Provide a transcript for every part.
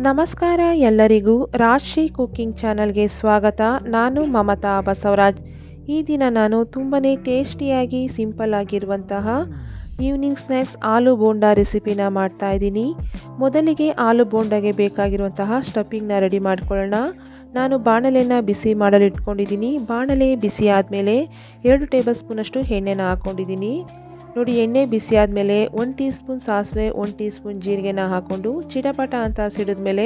ನಮಸ್ಕಾರ ಎಲ್ಲರಿಗೂ ರಾಜಶ್ರೀ ಕುಕ್ಕಿಂಗ್ ಚಾನಲ್ಗೆ ಸ್ವಾಗತ. ನಾನು ಮಮತಾ ಬಸವರಾಜ್. ಈ ದಿನ ನಾನು ತುಂಬಾ ಟೇಸ್ಟಿಯಾಗಿ ಸಿಂಪಲ್ ಆಗಿರುವಂತಹ ಈವ್ನಿಂಗ್ ಸ್ನ್ಯಾಕ್ಸ್ ಆಲೂ ಬೋಂಡಾ ರೆಸಿಪಿನ ಮಾಡ್ತಾ ಇದ್ದೀನಿ. ಮೊದಲಿಗೆ ಆಲೂ ಬೋಂಡಾಗೆ ಬೇಕಾಗಿರುವಂತಹ ಸ್ಟಫಿಂಗ್ನ ರೆಡಿ ಮಾಡ್ಕೊಳ್ಳೋಣ. ನಾನು ಬಾಣಲೆಯನ್ನು ಬಿಸಿ ಮಾಡಲು ಇಟ್ಕೊಂಡಿದ್ದೀನಿ. ಬಾಣಲೆ ಬಿಸಿ ಆದಮೇಲೆ 2 ಟೇಬಲ್ ಸ್ಪೂನಷ್ಟು ಎಣ್ಣೆನ ಹಾಕ್ಕೊಂಡಿದ್ದೀನಿ. ನೋಡಿ, ಎಣ್ಣೆ ಬಿಸಿ ಆದಮೇಲೆ 1 ಟೀ ಸ್ಪೂನ್ ಸಾಸಿವೆ, 1 ಟೀ ಸ್ಪೂನ್ ಜೀರಿಗೆನ ಹಾಕ್ಕೊಂಡು ಚಿಟಪಟ ಅಂತ ಸಿಡಿದ್ಮೇಲೆ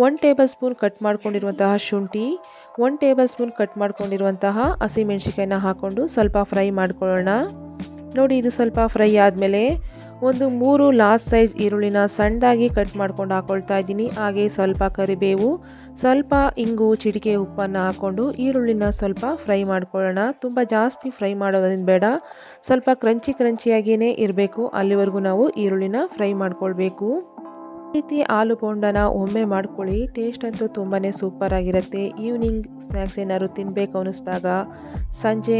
1 ಟೇಬಲ್ ಸ್ಪೂನ್ ಕಟ್ ಮಾಡ್ಕೊಂಡಿರುವಂತಹ ಶುಂಠಿ, 1 ಟೇಬಲ್ ಸ್ಪೂನ್ ಕಟ್ ಮಾಡ್ಕೊಂಡಿರುವಂತಹ ಹಸಿಮೆಣಸಿಕಾಯಿನ ಹಾಕ್ಕೊಂಡು ಸ್ವಲ್ಪ ಫ್ರೈ ಮಾಡ್ಕೊಳ್ಳೋಣ. ನೋಡಿ, ಇದು ಸ್ವಲ್ಪ ಫ್ರೈ ಆದಮೇಲೆ ಒಂದು 3 ಲಾರ್ಜ್ ಸೈಜ್ ಈರುಳ್ಳಿನ ಸಣ್ಣದಾಗಿ ಕಟ್ ಮಾಡ್ಕೊಂಡು ಹಾಕ್ಕೊಳ್ತಾ ಇದ್ದೀನಿ. ಹಾಗೆ ಸ್ವಲ್ಪ ಕರಿಬೇವು, ಸ್ವಲ್ಪ ಇಂಗು, ಚಿಟಿಕೆ ಉಪ್ಪನ್ನು ಹಾಕ್ಕೊಂಡು ಈರುಳ್ಳಿನ ಸ್ವಲ್ಪ ಫ್ರೈ ಮಾಡ್ಕೊಳ್ಳೋಣ. ತುಂಬ ಜಾಸ್ತಿ ಫ್ರೈ ಮಾಡೋದ್ರಿಂದ ಬೇಡ, ಸ್ವಲ್ಪ ಕ್ರಂಚಿಯಾಗಿಯೇ ಇರಬೇಕು. ಅಲ್ಲಿವರೆಗೂ ನಾವು ಈರುಳ್ಳಿನ ಫ್ರೈ ಮಾಡ್ಕೊಳ್ಬೇಕು. ಈ ರೀತಿ ಆಲೂ ಬೋಂಡನ ಒಮ್ಮೆ ಮಾಡ್ಕೊಳ್ಳಿ, ಟೇಸ್ಟ್ ಅಂತೂ ತುಂಬಾ ಸೂಪರ್ ಆಗಿರುತ್ತೆ. ಈವ್ನಿಂಗ್ ಸ್ನ್ಯಾಕ್ಸ್ ಏನಾದ್ರು ತಿನ್ನಬೇಕು ಅನ್ನಿಸ್ದಾಗ ಸಂಜೆ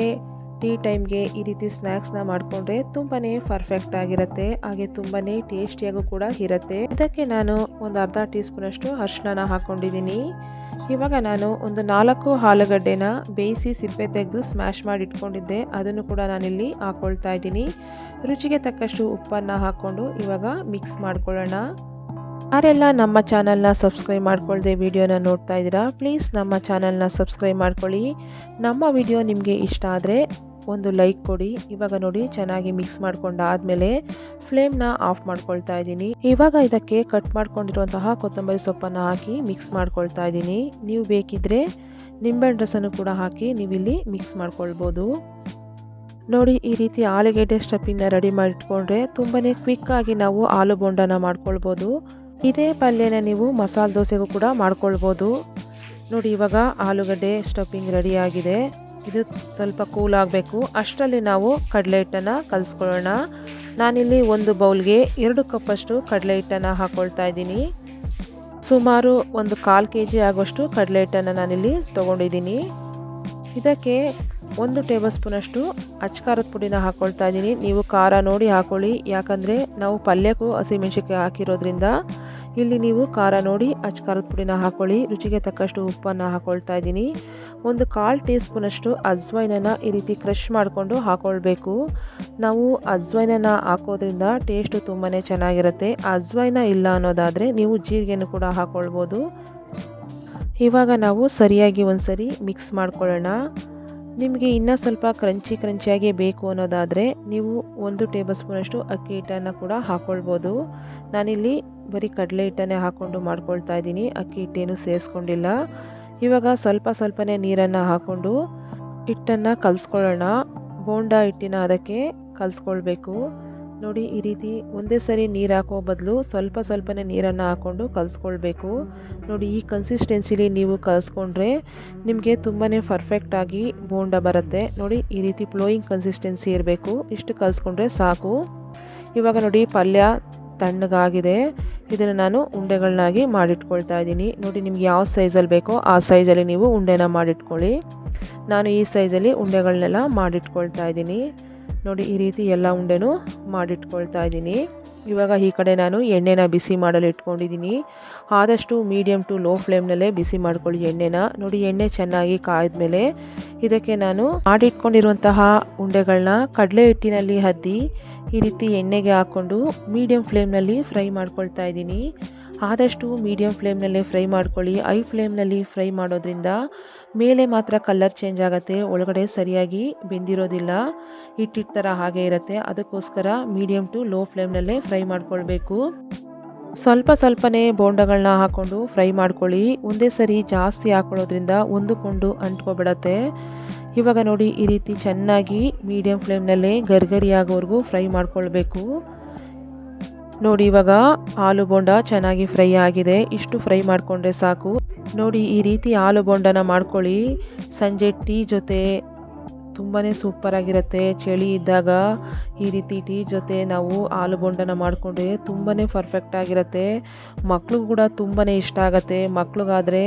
ಟೀ ಟೈಮ್ಗೆ ಈ ರೀತಿ ಸ್ನ್ಯಾಕ್ಸ್ನ ಮಾಡಿಕೊಂಡ್ರೆ ತುಂಬಾ ಪರ್ಫೆಕ್ಟ್ ಆಗಿರುತ್ತೆ. ಹಾಗೆ ತುಂಬಾ ಟೇಸ್ಟಿಯಾಗೂ ಕೂಡ ಇರುತ್ತೆ. ಇದಕ್ಕೆ ನಾನು ಒಂದು ಅರ್ಧ ಟೀ ಸ್ಪೂನಷ್ಟು ಅರಿಶಿನ ಹಾಕ್ಕೊಂಡಿದ್ದೀನಿ. ಇವಾಗ ನಾನು ಒಂದು 4 ಆಲೂಗಡ್ಡೆನ ಬೇಯಿಸಿ ಸಿಪ್ಪೆ ತೆಗೆದು ಸ್ಮ್ಯಾಶ್ ಮಾಡಿ ಇಟ್ಕೊಂಡಿದ್ದೆ, ಅದನ್ನು ಕೂಡ ನಾನಿಲ್ಲಿ ಹಾಕ್ಕೊಳ್ತಾ ಇದ್ದೀನಿ. ರುಚಿಗೆ ತಕ್ಕಷ್ಟು ಉಪ್ಪನ್ನು ಹಾಕ್ಕೊಂಡು ಇವಾಗ ಮಿಕ್ಸ್ ಮಾಡ್ಕೊಳ್ಳೋಣ. ಯಾರೆಲ್ಲ ನಮ್ಮ ಚಾನಲ್ನ ಸಬ್ಸ್ಕ್ರೈಬ್ ಮಾಡ್ಕೊಳ್ಳದೆ ವಿಡಿಯೋನ ನೋಡ್ತಾ ಇದ್ದೀರಾ, ಪ್ಲೀಸ್ ನಮ್ಮ ಚಾನಲ್ನ ಸಬ್ಸ್ಕ್ರೈಬ್ ಮಾಡ್ಕೊಳ್ಳಿ. ನಮ್ಮ ವಿಡಿಯೋ ನಿಮಗೆ ಇಷ್ಟ ಆದರೆ ಒಂದು ಲೈಕ್ ಕೊಡಿ. ಇವಾಗ ನೋಡಿ, ಚೆನ್ನಾಗಿ ಮಿಕ್ಸ್ ಮಾಡ್ಕೊಂಡಾದ್ಮೇಲೆ ಫ್ಲೇಮ್ನ ಆಫ್ ಮಾಡ್ಕೊಳ್ತಾ ಇದ್ದೀನಿ. ಇವಾಗ ಇದಕ್ಕೆ ಕಟ್ ಮಾಡ್ಕೊಂಡಿರುವಂತಹ ಕೊತ್ತಂಬರಿ ಸೊಪ್ಪನ್ನು ಹಾಕಿ ಮಿಕ್ಸ್ ಮಾಡ್ಕೊಳ್ತಾ ಇದ್ದೀನಿ. ನೀವು ಬೇಕಿದ್ರೆ ನಿಂಬೆಹಣ್ಣು ರಸನೂ ಕೂಡ ಹಾಕಿ ನೀವಿಲ್ಲಿ ಮಿಕ್ಸ್ ಮಾಡ್ಕೊಳ್ಬೋದು. ನೋಡಿ, ಈ ರೀತಿ ಆಲೂಗೆಡ್ಡೆ ಸ್ಟಫಿಂಗ್ನ ರೆಡಿ ಮಾಡಿಟ್ಕೊಂಡ್ರೆ ತುಂಬಾ ಕ್ವಿಕ್ಕಾಗಿ ನಾವು ಆಲೂ ಬೋಂಡನ ಮಾಡ್ಕೊಳ್ಬೋದು. ಇದೇ ಪಲ್ಯನ ನೀವು ಮಸಾಲೆ ದೋಸೆಗೂ ಕೂಡ ಮಾಡ್ಕೊಳ್ಬೋದು. ನೋಡಿ, ಇವಾಗ ಆಲೂಗಡ್ಡೆ ಸ್ಟಫಿಂಗ್ ರೆಡಿ ಆಗಿದೆ. ಇದು ಸ್ವಲ್ಪ ಕೂಲ್ ಆಗಬೇಕು. ಅಷ್ಟರಲ್ಲಿ ನಾವು ಕಡಲೆ ಹಿಟ್ಟನ್ನು ಕಲಿಸ್ಕೊಳ್ಳೋಣ. ನಾನಿಲ್ಲಿ ಒಂದು ಬೌಲ್ಗೆ 2 ಕಪ್ಪಷ್ಟು ಕಡಲೆ ಹಿಟ್ಟನ್ನು ಹಾಕ್ಕೊಳ್ತಾ ಇದ್ದೀನಿ. ಸುಮಾರು ಒಂದು 1/4 kg ಆಗುವಷ್ಟು ಕಡಲೆ ಹಿಟ್ಟನ್ನು ನಾನಿಲ್ಲಿ ತೊಗೊಂಡಿದ್ದೀನಿ. ಇದಕ್ಕೆ 1 ಟೇಬಲ್ ಸ್ಪೂನಷ್ಟು ಅಚ್ಕಾರದ ಪುಡಿನ ಹಾಕ್ಕೊಳ್ತಾ ಇದ್ದೀನಿ. ನೀವು ಖಾರ ನೋಡಿ ಹಾಕ್ಕೊಳ್ಳಿ, ಯಾಕಂದರೆ ನಾವು ಪಲ್ಯಕ್ಕೂ ಹಸಿಮೆಣಸಿನ್ಕಾಯಿ ಹಾಕಿರೋದ್ರಿಂದ ಇಲ್ಲಿ ನೀವು ಖಾರ ನೋಡಿ ಅಚ್ಕಾರದ ಪುಡಿನ ಹಾಕ್ಕೊಳ್ಳಿ. ರುಚಿಗೆ ತಕ್ಕಷ್ಟು ಉಪ್ಪನ್ನು ಹಾಕ್ಕೊಳ್ತಾ ಇದ್ದೀನಿ. ಒಂದು 1/4 ಟೀ ಸ್ಪೂನಷ್ಟು ಅಜ್ವೈನನ್ನು ಈ ರೀತಿ ಕ್ರಷ್ ಮಾಡಿಕೊಂಡು ಹಾಕ್ಕೊಳ್ಬೇಕು. ನಾವು ಅಜ್ವೈನನ್ನು ಹಾಕೋದ್ರಿಂದ ಟೇಸ್ಟು ತುಂಬಾ ಚೆನ್ನಾಗಿರುತ್ತೆ. ಅಜ್ವೈನ ಇಲ್ಲ ಅನ್ನೋದಾದರೆ ನೀವು ಜೀರಿಗೆನೂ ಕೂಡ ಹಾಕ್ಕೊಳ್ಬೋದು. ಇವಾಗ ನಾವು ಸರಿಯಾಗಿ ಒಂದ್ಸರಿ ಮಿಕ್ಸ್ ಮಾಡ್ಕೊಳ್ಳೋಣ. ನಿಮಗೆ ಇನ್ನೂ ಸ್ವಲ್ಪ ಕ್ರಂಚಿಯಾಗಿ ಬೇಕು ಅನ್ನೋದಾದರೆ ನೀವು 1 ಟೇಬಲ್ ಸ್ಪೂನಷ್ಟು ಅಕ್ಕಿ ಹಿಟ್ಟನ್ನು ಕೂಡ ಹಾಕ್ಕೊಳ್ಬೋದು. ನಾನಿಲ್ಲಿ ಬರೀ ಕಡಲೆ ಹಿಟ್ಟನ್ನೇ ಹಾಕ್ಕೊಂಡು ಮಾಡ್ಕೊಳ್ತಾ ಇದ್ದೀನಿ, ಅಕ್ಕಿ ಹಿಟ್ಟೇನು ಸೇರಿಸ್ಕೊಂಡಿಲ್ಲ. ಇವಾಗ ಸ್ವಲ್ಪನೇ ನೀರನ್ನು ಹಾಕ್ಕೊಂಡು ಹಿಟ್ಟನ್ನು ಕಲಿಸ್ಕೊಳ್ಳೋಣ. ಬೋಂಡಾ ಹಿಟ್ಟಿನ ಅದಕ್ಕೆ ಕಲಿಸ್ಕೊಳ್ಬೇಕು. ನೋಡಿ, ಈ ರೀತಿ ಒಂದೇ ಸರಿ ನೀರು ಹಾಕೋ ಬದಲು ಸ್ವಲ್ಪನೇ ನೀರನ್ನು ಹಾಕ್ಕೊಂಡು ಕಲಿಸ್ಕೊಳ್ಬೇಕು. ನೋಡಿ, ಈ ಕನ್ಸಿಸ್ಟೆನ್ಸಿಲಿ ನೀವು ಕಲಿಸ್ಕೊಂಡ್ರೆ ನಿಮಗೆ ತುಂಬಾ ಪರ್ಫೆಕ್ಟಾಗಿ ಬೋಂಡ ಬರುತ್ತೆ. ನೋಡಿ, ಈ ರೀತಿ ಫ್ಲೋಯಿಂಗ್ ಕನ್ಸಿಸ್ಟೆನ್ಸಿ ಇರಬೇಕು. ಇಷ್ಟು ಕಲಿಸ್ಕೊಂಡ್ರೆ ಸಾಕು. ಇವಾಗ ನೋಡಿ, ಪಲ್ಯ ತಣ್ಣಗಾಗಿದೆ. ಇದನ್ನು ನಾನು ಉಂಡೆಗಳನ್ನಾಗಿ ಮಾಡಿಟ್ಕೊಳ್ತಾ ಇದ್ದೀನಿ. ನೋಡಿ, ನಿಮ್ಗೆ ಯಾವ ಸೈಜಲ್ಲಿ ಬೇಕೋ ಆ ಸೈಜಲ್ಲಿ ನೀವು ಉಂಡೆನ ಮಾಡಿಟ್ಕೊಳ್ಳಿ. ನಾನು ಈ ಸೈಜಲ್ಲಿ ಉಂಡೆಗಳನ್ನೆಲ್ಲ ಮಾಡಿಟ್ಕೊಳ್ತಾ ಇದ್ದೀನಿ. ನೋಡಿ, ಈ ರೀತಿ ಎಲ್ಲ ಉಂಡೆನೂ ಮಾಡಿಟ್ಕೊಳ್ತಾ ಇದ್ದೀನಿ. ಇವಾಗ ಈ ಕಡೆ ನಾನು ಎಣ್ಣೆನ ಬಿಸಿ ಮಾಡಲು ಇಟ್ಕೊಂಡಿದ್ದೀನಿ. ಆದಷ್ಟು ಮೀಡಿಯಮ್ ಟು ಲೋ ಫ್ಲೇಮ್ನಲ್ಲೇ ಬಿಸಿ ಮಾಡ್ಕೊಳ್ಳಿ ಎಣ್ಣೆನ. ನೋಡಿ, ಎಣ್ಣೆ ಚೆನ್ನಾಗಿ ಕಾಯ್ದ್ಮೇಲೆ ಇದಕ್ಕೆ ನಾನು ಮಾಡಿಟ್ಕೊಂಡಿರುವಂತಹ ಉಂಡೆಗಳನ್ನ ಕಡಲೆ ಹಿಟ್ಟಿನಲ್ಲಿ ಅದ್ದಿ ಈ ರೀತಿ ಎಣ್ಣೆಗೆ ಹಾಕ್ಕೊಂಡು ಮೀಡಿಯಮ್ ಫ್ಲೇಮ್ನಲ್ಲಿ ಫ್ರೈ ಮಾಡ್ಕೊಳ್ತಾ ಇದ್ದೀನಿ. ಆದಷ್ಟು ಮೀಡಿಯಮ್ ಫ್ಲೇಮ್ನಲ್ಲೇ ಫ್ರೈ ಮಾಡ್ಕೊಳ್ಳಿ. ಹೈ ಫ್ಲೇಮ್ನಲ್ಲಿ ಫ್ರೈ ಮಾಡೋದ್ರಿಂದ ಮೇಲೆ ಮಾತ್ರ ಕಲರ್ ಚೇಂಜ್ ಆಗುತ್ತೆ, ಒಳಗಡೆ ಸರಿಯಾಗಿ ಬೆಂದಿರೋದಿಲ್ಲ, ಹಿಟ್ಟಿಟ್ಟು ಥರ ಹಾಗೆ ಇರುತ್ತೆ. ಅದಕ್ಕೋಸ್ಕರ ಮೀಡಿಯಮ್ ಟು ಲೋ ಫ್ಲೇಮ್ನಲ್ಲೇ ಫ್ರೈ ಮಾಡ್ಕೊಳ್ಬೇಕು. ಸ್ವಲ್ಪನೇ ಬೋಂಡಗಳನ್ನ ಹಾಕ್ಕೊಂಡು ಫ್ರೈ ಮಾಡ್ಕೊಳ್ಳಿ. ಒಂದೇ ಸರಿ ಜಾಸ್ತಿ ಹಾಕೊಳ್ಳೋದ್ರಿಂದ ಒಂದಕ್ಕೊಂದು ಅಂಟ್ಕೊಬಿಡತ್ತೆ. ಇವಾಗ ನೋಡಿ, ಈ ರೀತಿ ಚೆನ್ನಾಗಿ ಮೀಡಿಯಮ್ ಫ್ಲೇಮ್ನಲ್ಲೇ ಗರ್ಗರಿ ಆಗೋವರೆಗೂ ಫ್ರೈ ಮಾಡ್ಕೊಳ್ಬೇಕು. ನೋಡಿ, ಇವಾಗ ಆಲೂ ಬೋಂಡ ಚೆನ್ನಾಗಿ ಫ್ರೈ ಆಗಿದೆ. ಇಷ್ಟು ಫ್ರೈ ಮಾಡಿಕೊಂಡ್ರೆ ಸಾಕು. ನೋಡಿ, ಈ ರೀತಿ ಆಲೂ ಬೋಂಡನ ಮಾಡ್ಕೊಳ್ಳಿ. ಸಂಜೆ ಟೀ ಜೊತೆ ತುಂಬಾ ಸೂಪರಾಗಿರುತ್ತೆ. ಚಳಿ ಇದ್ದಾಗ ಈ ರೀತಿ ಟೀ ಜೊತೆ ನಾವು ಆಲೂ ಬೋಂಡನ ಮಾಡಿಕೊಂಡ್ರೆ ತುಂಬಾ ಪರ್ಫೆಕ್ಟ್ ಆಗಿರುತ್ತೆ. ಮಕ್ಳಿಗೂ ಕೂಡ ತುಂಬಾ ಇಷ್ಟ ಆಗುತ್ತೆ. ಮಕ್ಳಿಗಾದರೆ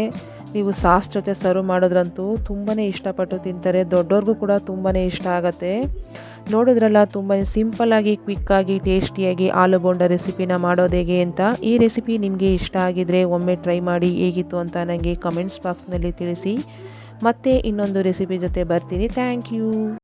ನೀವು ಸಾಸ್ ಜೊತೆ ಸರ್ವ್ ಮಾಡೋದ್ರಂತೂ ತುಂಬಾ ಇಷ್ಟಪಟ್ಟು ತಿಂತಾರೆ. ದೊಡ್ಡವ್ರಿಗೂ ಕೂಡ ತುಂಬಾ ಇಷ್ಟ ಆಗುತ್ತೆ. ನೋಡಿದ್ರಲ್ಲ, ತುಂಬಾ ಸಿಂಪಲ್ಲಾಗಿ, ಕ್ವಿಕ್ಕಾಗಿ, ಟೇಸ್ಟಿಯಾಗಿ ಆಲೂ ಬೋಂಡ ರೆಸಿಪಿನ ಮಾಡೋದು ಹೇಗೆ ಅಂತ. ಈ ರೆಸಿಪಿ ನಿಮಗೆ ಇಷ್ಟ ಆಗಿದ್ರೆ ಒಮ್ಮೆ ಟ್ರೈ ಮಾಡಿ ಹೇಗಿತ್ತು ಅಂತ ನನಗೆ ಕಮೆಂಟ್ಸ್ ಬಾಕ್ಸ್ನಲ್ಲಿ ತಿಳಿಸಿ. ಮತ್ತೆ ಇನ್ನೊಂದು ರೆಸಿಪಿ ಜೊತೆ ಬರ್ತೀನಿ. Thank you.